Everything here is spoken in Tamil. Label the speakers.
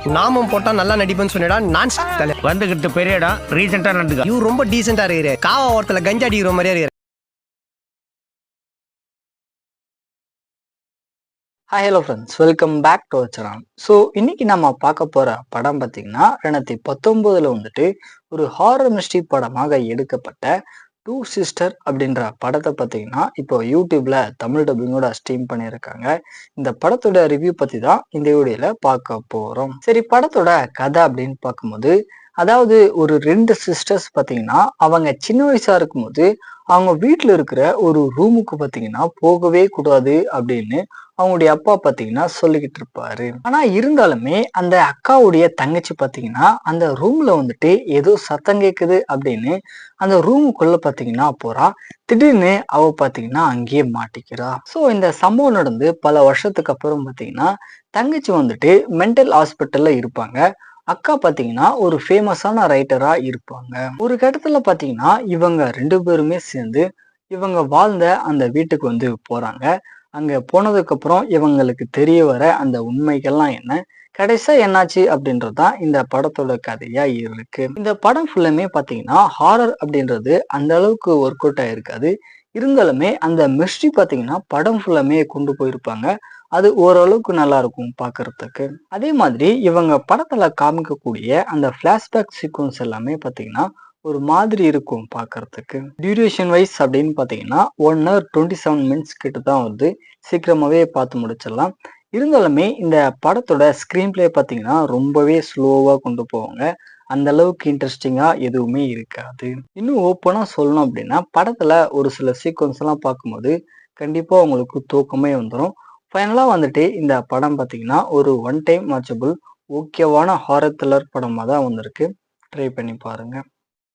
Speaker 1: நாமம் போட்டா நல்லா நடிப்பேன்னு சொன்னடா. நான் தலை
Speaker 2: வந்துகிட்டு பெரிய இடம் ரீசெண்டா நடந்துக்க.
Speaker 1: இவரு ரொம்ப டீசெண்டா இருக்கிற. காவா ஓரத்துல கஞ்சா அடிக்கிற மாதிரியா இருக்கிற.
Speaker 3: Hi hello friends, welcome back to our channel. So இன்னைக்கு நம்ம பார்க்க போற படம் பார்த்தீங்கன்னா 2019 வந்துட்டு ஒரு ஹாரர் மிஸ்ட்ரி படமாக எடுக்கப்பட்ட டூ சிஸ்டர் அப்படின்ற படத்தை பார்த்தீங்கன்னா இப்போ யூடியூப்ல தமிழ் டப்பிங்கோட ஸ்ட்ரீம் பண்ணியிருக்காங்க. இந்த படத்தோட ரிவ்யூ பத்தி தான் இந்த வீடியோல பார்க்க போறோம். சரி, படத்தோட கதை அப்படின்னு பார்க்கும்போது, அதாவது ஒரு ரெண்டு சிஸ்டர்ஸ் பார்த்தீங்கன்னா அவங்க சின்ன வயசா இருக்கும்போது அவங்க வீட்டில் இருக்கிற ஒரு ரூமுக்கு பார்த்தீங்கன்னா போகவே கூடாது அப்படின்னு அவங்களுடைய அப்பா பார்த்தீங்கன்னா சொல்லிக்கிட்டு இருப்பாரு. ஆனா இருந்தாலுமே அந்த அக்காவுடைய தங்கச்சி பார்த்தீங்கன்னா அந்த ரூம்ல வந்துட்டு ஏதோ சத்தம் கேட்குது அப்படின்னு அந்த ரூமுக்குள்ள பார்த்தீங்கன்னா போறா. திடீர்னு அவ பார்த்தீங்கன்னா அங்கேயே மாட்டிக்கிறா. ஸோ இந்த சம்பவம் நடந்து பல வருஷத்துக்கு அப்புறம் பார்த்தீங்கன்னா தங்கச்சி வந்துட்டு மென்டல் ஹாஸ்பிட்டல்ல இருப்பாங்க. அக்கா பார்த்தீங்கன்னா ஒரு ஃபேமஸான ரைட்டரா இருப்பாங்க. ஒரு கட்டத்துல பார்த்தீங்கன்னா இவங்க ரெண்டு பேருமே சேர்ந்து இவங்க வாழ்ந்த அந்த வீட்டுக்கு வந்து போறாங்க. அங்க போனதுக்கு அப்புறம் இவங்களுக்கு தெரிய வர அந்த உண்மைகள்லாம் என்ன, கடைசியா என்னாச்சு அப்படின்றதுதான் இந்த படத்தோட கதையா இருக்கு. இந்த படம் ஃபுல்லுமே பாத்தீங்கன்னா ஹாரர் அப்படின்றது அந்த அளவுக்கு ஒர்க் அவுட் ஆயிருக்காது. இருந்தாலுமே அந்த மிஸ்ட்ரி பாத்தீங்கன்னா படம் ஃபுல்லுமே கொண்டு போயிருப்பாங்க. அது ஓரளவுக்கு நல்லா இருக்கும் பாக்குறதுக்கு. அதே மாதிரி இவங்க படத்துல காமிக்கக்கூடிய அந்த பிளாஷ்பேக் சீக்வன்ஸ் எல்லாமே பாத்தீங்கன்னா ஒரு மாதிரி இருக்கும் பாக்குறதுக்கு. டியூரேஷன் வைஸ் அப்படின்னு பாத்தீங்கன்னா 1 hour 27 minutes கிட்ட தான் வந்து சீக்கிரமாவே பார்த்து முடிச்சிடலாம். இருந்தாலுமே இந்த படத்தோட ஸ்கிரீன் பிளே பார்த்தீங்கன்னா ரொம்பவே ஸ்லோவா கொண்டு போவாங்க. அந்த அளவுக்கு இன்ட்ரெஸ்டிங்கா எதுவுமே இருக்காது. இன்னும் ஓப்பனா சொல்லணும் அப்படின்னா படத்துல ஒரு சில சீக்வன்ஸ் எல்லாம் பார்க்கும்போது கண்டிப்பா உங்களுக்கு தூக்கமே வந்துடும். ஃபைனலா வந்துட்டு இந்த படம் பார்த்தீங்கன்னா ஒரு ஒன் டைம் வாட்சபிள் ஓகேவான ஹாரர் த்ரில்லர் படமா தான் வந்திருக்கு. ட்ரை பண்ணி பாருங்க.